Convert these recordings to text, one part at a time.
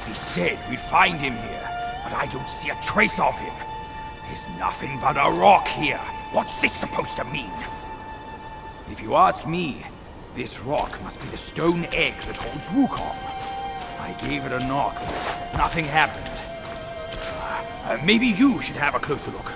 He said we'd find him here, but I don't see a trace of him. There's nothing but a rock here. What's this supposed to mean? If you ask me, this rock must be the stone egg that holds Wukong. I gave it a knock, but nothing happened. Maybe you should have a closer look.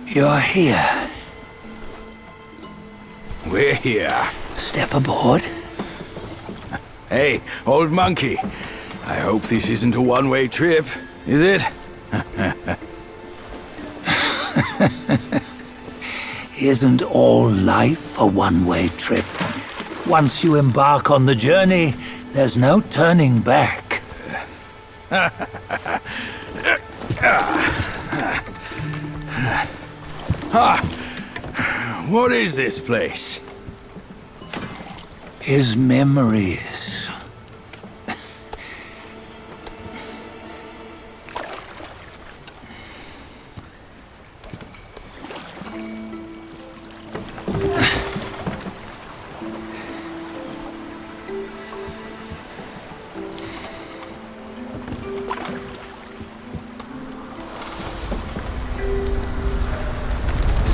You're here. We're here. Step aboard. Hey, old monkey. I hope this isn't a one-way trip, is it? Isn't all life a one-way trip? Once you embark on the journey, there's no turning back. What is this place? His memories.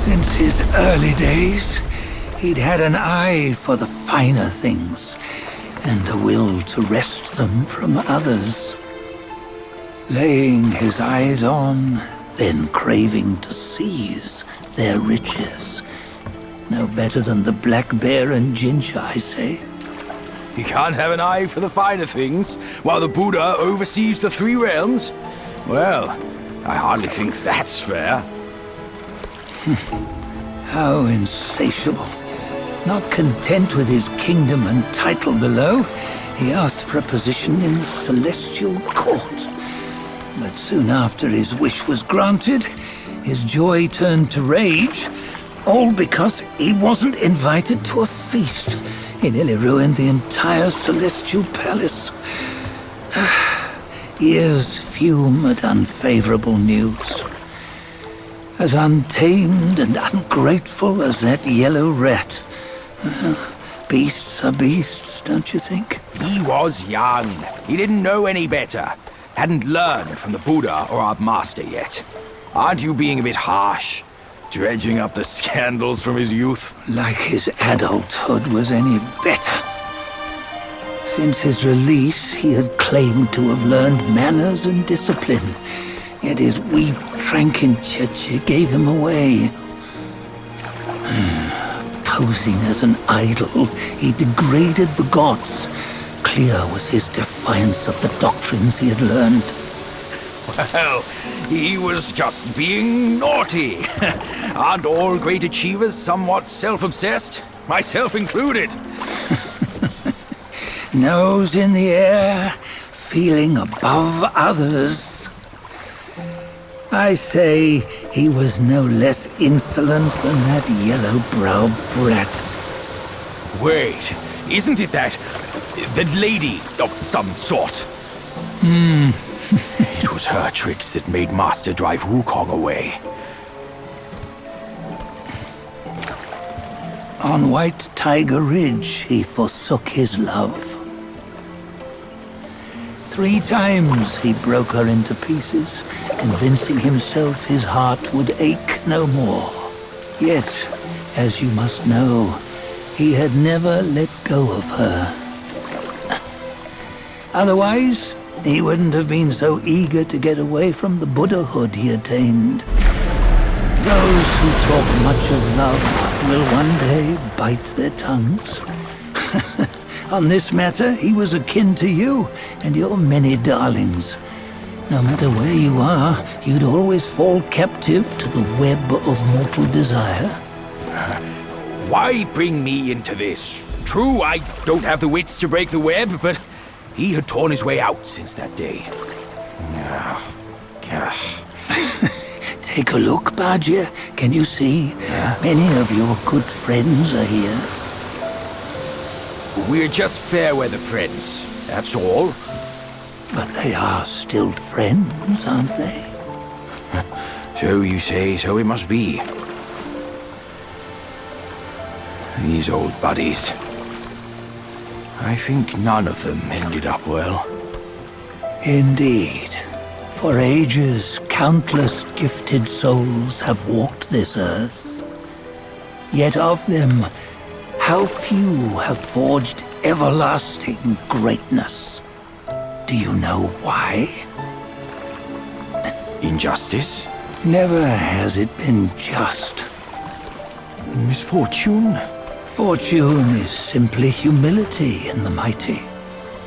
Since his early days, he'd had an eye for the finer things, and a will to wrest them from others. Laying his eyes on, then craving to seize their riches. No better than the black bear and ginger, I say. You can't have an eye for the finer things, while the Buddha oversees the three realms? Well, I hardly think that's fair. How insatiable. Not content with his kingdom and title below, he asked for a position in the celestial court. But soon after his wish was granted, his joy turned to rage, all because he wasn't invited to a feast. He nearly ruined the entire celestial palace. Ears fume at unfavorable news. As untamed and ungrateful as that yellow rat. Beasts are beasts, don't you think? He was young. He didn't know any better. Hadn't learned from the Buddha or our master yet. Aren't you being a bit harsh? Dredging up the scandals from his youth? Like his adulthood was any better. Since his release, he had claimed to have learned manners and discipline. Yet his weak Frankenchurch gave him away. Posing as an idol, he degraded the gods. Clear was his defiance of the doctrines he had learned. Well, he was just being naughty. Aren't all great achievers somewhat self-obsessed? Myself included. Nose in the air, feeling above others. I say he was no less insolent than that yellow-browed brat. Wait, isn't it that lady of some sort? It was her tricks that made Master drive Wukong away. On White Tiger Ridge, he forsook his love. 3 times he broke her into pieces, convincing himself his heart would ache no more. Yet, as you must know, he had never let go of her. Otherwise, he wouldn't have been so eager to get away from the Buddhahood he attained. Those who talk much of love will one day bite their tongues. On this matter, he was akin to you and your many darlings. No matter where you are, you'd always fall captive to the web of mortal desire. Why bring me into this? True, I don't have the wits to break the web, but he had torn his way out since that day. Take a look, Badger. Can you see? Many of your good friends are here. We're just fair-weather friends, that's all. But they are still friends, aren't they? So you say, so it must be. These old buddies. I think none of them ended up well. Indeed. For ages, countless gifted souls have walked this earth. Yet of them, how few have forged everlasting greatness? Do you know why? Injustice? Never has it been just. Misfortune? Fortune is simply humility in the mighty.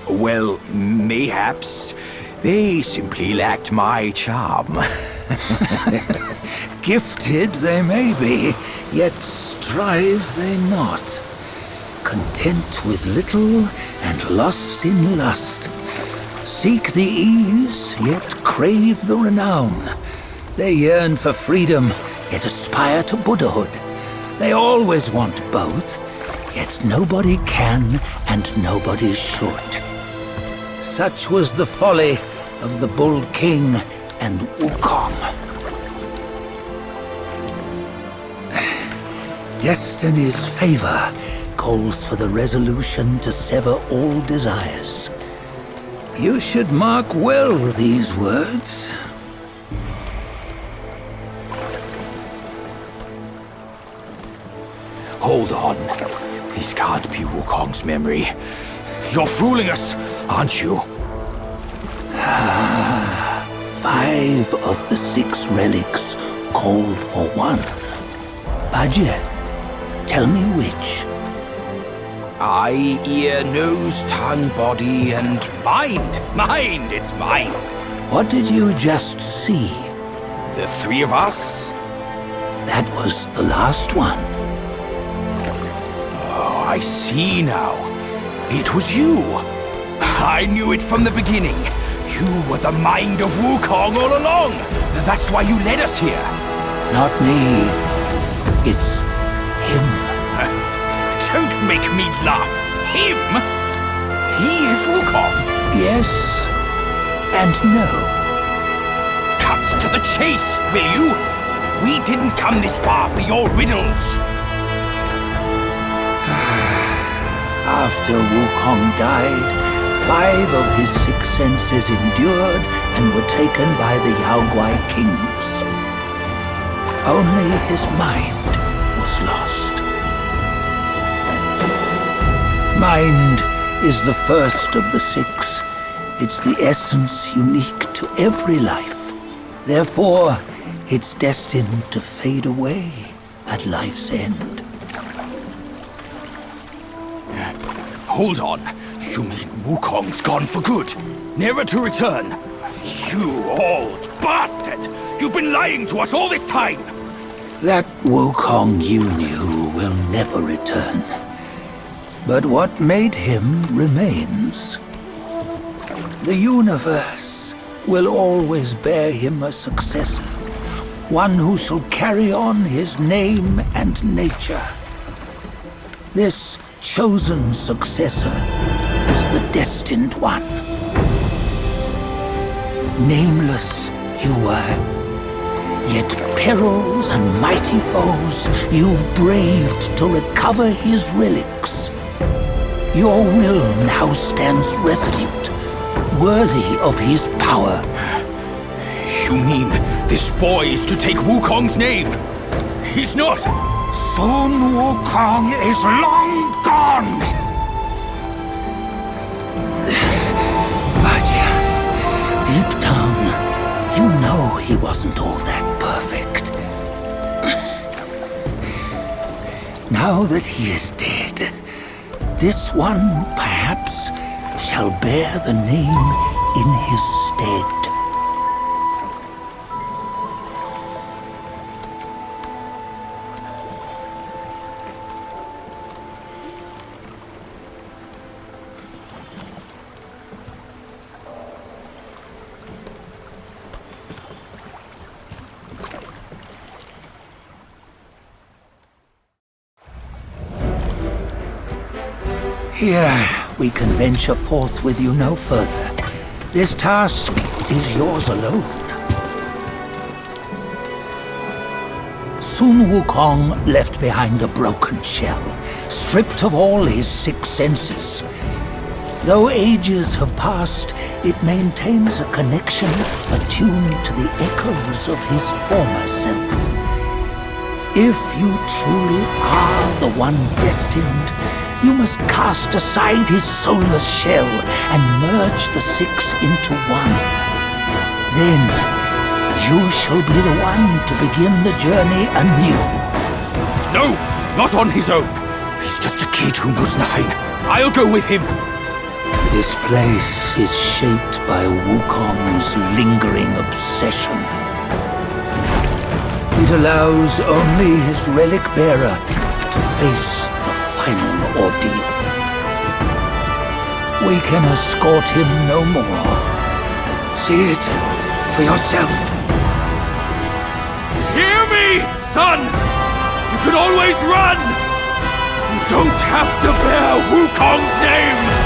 Well, mayhaps they simply lacked my charm. Gifted they may be, yet strive they not. Content with little and lost in lust. Seek the ease, yet crave the renown. They yearn for freedom, yet aspire to Buddhahood. They always want both, yet nobody can and nobody should. Such was the folly of the Bull King and Wukong. Destiny's favor calls for the resolution to sever all desires. You should mark well these words. Hold on. This can't be Wukong's memory. You're fooling us, aren't you? 5 of the 6 relics call for one. Badger, tell me which. Eye, ear, nose, tongue, body, and mind. Mind, it's mind. What did you just see? The 3 of us? That was the last one. Oh, I see now. It was you. I knew it from the beginning. You were the mind of Wukong all along. That's why you led us here. Not me. It's him. Don't make me laugh. Him? He is Wukong. Yes and no. Cut to the chase, will you? We didn't come this far for your riddles. After Wukong died, 5 of his 6 senses endured and were taken by the Yaoguai kings. Only his mind was lost. Mind is the first of the 6. It's the essence unique to every life. Therefore, it's destined to fade away at life's end. Hold on. You mean Wukong's gone for good? Never to return? You old bastard! You've been lying to us all this time! That Wukong you knew will never return. But what made him remains. The universe will always bear him a successor. One who shall carry on his name and nature. This chosen successor is the destined one. Nameless you were, yet perils and mighty foes you've braved to recover his relics. Your will now stands resolute, worthy of his power. You mean this boy is to take Wukong's name? He's not! Soon Wukong is long gone! But deep down, you know he wasn't all that perfect. Now that he is dead, this one, perhaps, shall bear the name in his stead. Here, we can venture forth with you no further. This task is yours alone. Soon Wukong left behind a broken shell, stripped of all his 6 senses. Though ages have passed, it maintains a connection attuned to the echoes of his former self. If you truly are the one destined, you must cast aside his soulless shell and merge the 6 into one. Then, you shall be the one to begin the journey anew. No! Not on his own! He's just a kid who knows nothing. I'll go with him! This place is shaped by Wukong's lingering obsession. It allows only his relic bearer to face the final ordeal. We can escort him no more. See it for yourself. Hear me, son! You can always run! You don't have to bear Wukong's name!